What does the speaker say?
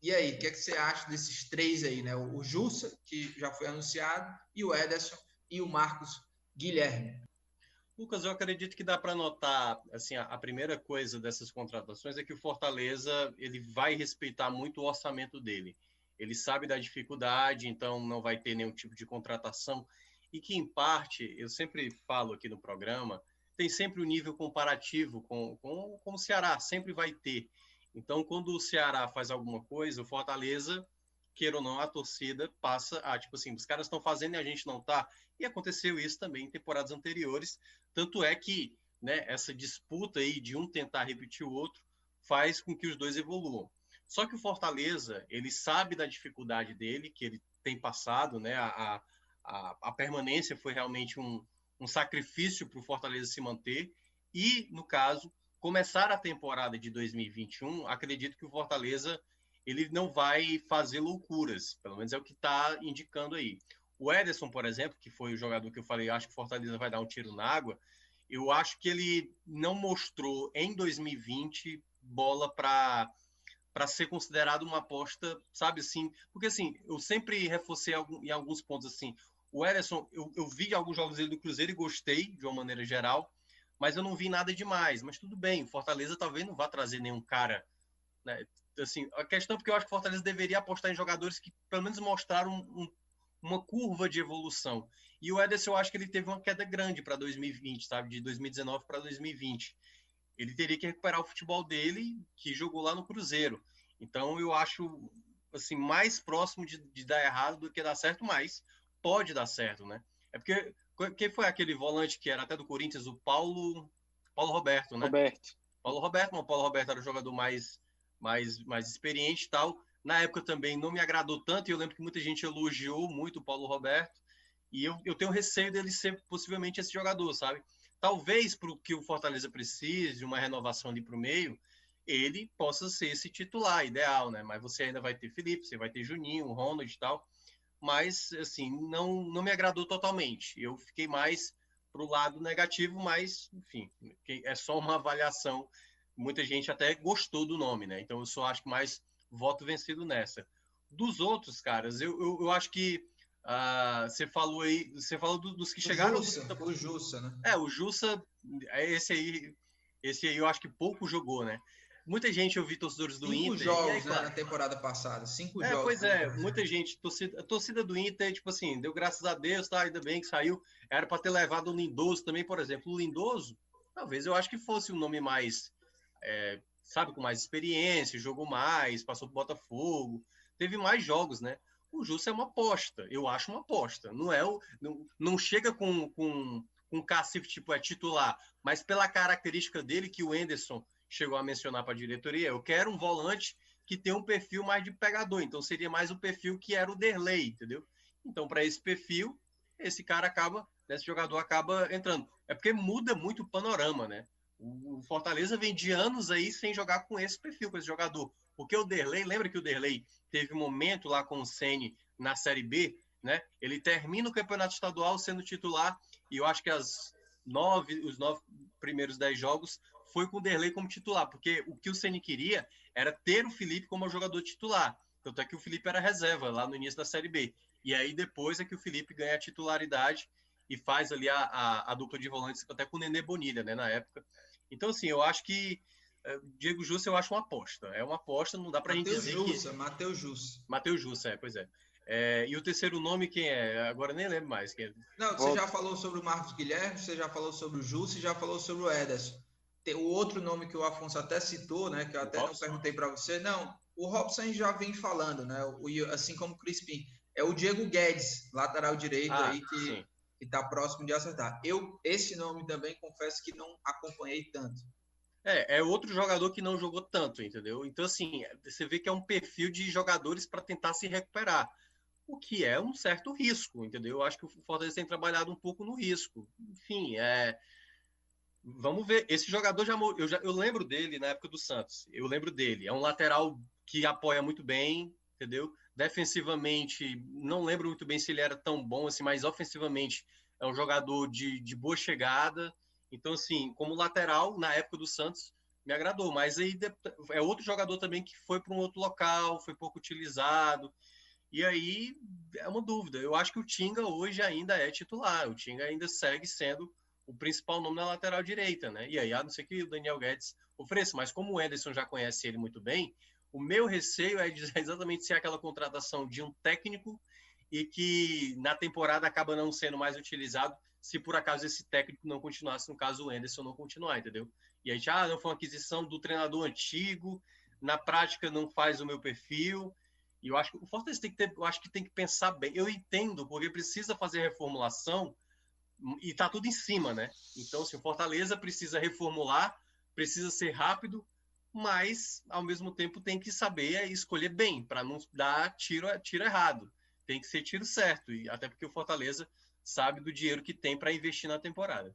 E aí, o que é que você acha desses três aí, né? O Jussa, que já foi anunciado, e o Ederson e o Marcos Guilherme. Lucas, eu acredito que dá para notar, assim, a primeira coisa dessas contratações é que o Fortaleza ele vai respeitar muito o orçamento dele. Ele sabe da dificuldade, então não vai ter nenhum tipo de contratação e que, em parte, eu sempre falo aqui no programa, tem sempre o um nível comparativo com o Ceará, sempre vai ter. Então, quando o Ceará faz alguma coisa, o Fortaleza, queira ou não, a torcida passa a, tipo assim, os caras estão fazendo e a gente não está. E aconteceu isso também em temporadas anteriores. Tanto é que, né, essa disputa aí de um tentar repetir o outro faz com que os dois evoluam. Só que o Fortaleza, ele sabe da dificuldade dele, que ele tem passado, né? A permanência foi realmente um sacrifício para o Fortaleza se manter. E, no caso, começar a temporada de 2021, acredito que o Fortaleza ele não vai fazer loucuras, pelo menos é o que está indicando aí. O Ederson, por exemplo, que foi o jogador que eu falei, acho que o Fortaleza vai dar um tiro na água, eu acho que ele não mostrou em 2020 bola para ser considerado uma aposta, sabe assim? Porque assim, eu sempre reforcei em alguns pontos assim. O Ederson, eu vi alguns jogos dele do Cruzeiro e gostei de uma maneira geral, mas eu não vi nada demais. Mas tudo bem, o Fortaleza talvez não vá trazer nenhum cara, né? Assim, a questão é porque eu acho que o Fortaleza deveria apostar em jogadores que pelo menos mostraram uma curva de evolução. E o Ederson, eu acho que ele teve uma queda grande para 2020, sabe? De 2019 para 2020. Ele teria que recuperar o futebol dele, que jogou lá no Cruzeiro. Então, eu acho assim mais próximo de dar errado do que dar certo, mas pode dar certo, né? É porque quem foi aquele volante que era até do Corinthians, o Paulo Roberto, né? Roberto. Paulo Roberto, mas o Paulo Roberto era o jogador mais experiente e tal. Na época também não me agradou tanto, e eu lembro que muita gente elogiou muito o Paulo Roberto, e eu tenho receio dele ser possivelmente esse jogador, sabe? Talvez para o que o Fortaleza precise, de uma renovação ali para o meio, ele possa ser esse titular ideal, né? Mas você ainda vai ter Felipe, você vai ter Juninho, Ronald e tal, mas assim, não me agradou totalmente. Eu fiquei mais pro lado negativo, mas enfim, é só uma avaliação. Muita gente até gostou do nome, né? Então eu só acho que mais voto vencido nessa. Dos outros, caras, eu acho que você falou aí, você falou dos que chegaram. O Jussa, né? O Jussa, esse aí eu acho que pouco jogou, né? Muita gente, eu vi torcedores do Cinco Inter, e aí, jogos, né, claro, na temporada passada. 5 jogos. pois é, muita gente, torcida do Inter, tipo assim, deu graças a Deus, tá, ainda bem que saiu. Era para ter levado o Lindoso também, por exemplo. O Lindoso, talvez eu acho que fosse um nome mais, sabe, com mais experiência, jogou mais, passou pro Botafogo, teve mais jogos, né? O Justo é uma aposta, eu acho uma aposta. Não chega com cacife, tipo, é titular, mas pela característica dele que o Enderson chegou a mencionar para a diretoria, eu quero um volante que tem um perfil mais de pegador. Então seria mais o perfil que era o Derlei, entendeu? Então, para esse perfil, esse jogador acaba entrando. É porque muda muito o panorama, né? O Fortaleza vem de anos aí sem jogar com esse perfil, com esse jogador. Porque o Derlei, lembra que o Derlei teve um momento lá com o Ceni na Série B, né? Ele termina o campeonato estadual sendo titular e eu acho que os 9 primeiros 10 jogos foi com o Derlei como titular, porque o que o Ceni queria era ter o Felipe como jogador titular. Tanto é que o Felipe era reserva lá no início da Série B. E aí depois é que o Felipe ganha a titularidade e faz ali a dupla de volantes até com o Nenê Bonilha, né, na época. Então, assim, eu acho que Diego Jussa eu acho uma aposta. É uma aposta, não dá pra gente dizer que... Matheus Jussa. Matheus Jussa, pois é. E o terceiro nome quem é? Agora nem lembro mais. Quem é. Não, você já falou sobre o Marcos Guilherme, você já falou sobre o Jussa e já falou sobre o Ederson. Tem o outro nome que o Afonso até citou, né, que eu até não perguntei para você. Não, o Robson já vem falando, né, assim como o Crispim. É o Diego Guedes, lateral direito aí, que está próximo de acertar. Esse nome também, confesso que não acompanhei tanto. É outro jogador que não jogou tanto, entendeu? Então, assim, você vê que é um perfil de jogadores para tentar se recuperar, o que é um certo risco, entendeu? Eu acho que o Fortaleza tem trabalhado um pouco no risco. Enfim, vamos ver. Esse jogador eu lembro dele na época do Santos. Eu lembro dele. É um lateral que apoia muito bem, entendeu? Defensivamente, não lembro muito bem se ele era tão bom assim, mas ofensivamente é um jogador de boa chegada. Então, assim, como lateral, na época do Santos, me agradou, mas aí é outro jogador também que foi para um outro local, foi pouco utilizado, e aí é uma dúvida. Eu acho que o Tinga hoje ainda é titular, o Tinga ainda segue sendo o principal nome na lateral direita, né? E aí, a não ser que o Daniel Guedes ofereça, mas como o Ederson já conhece ele muito bem, o meu receio é exatamente ser aquela contratação de um técnico e que na temporada acaba não sendo mais utilizado se por acaso esse técnico não continuasse, no caso o Anderson não continuar, entendeu? E aí já não foi uma aquisição do treinador antigo, na prática não faz o meu perfil, e eu acho que o Fortaleza tem que ter, eu acho que tem que pensar bem. Eu entendo, porque precisa fazer reformulação e tá tudo em cima, né? Então, assim, o Fortaleza precisa reformular, precisa ser rápido, mas ao mesmo tempo tem que saber escolher bem para não dar tiro errado. Tem que ser tiro certo, e até porque o Fortaleza sabe do dinheiro que tem para investir na temporada.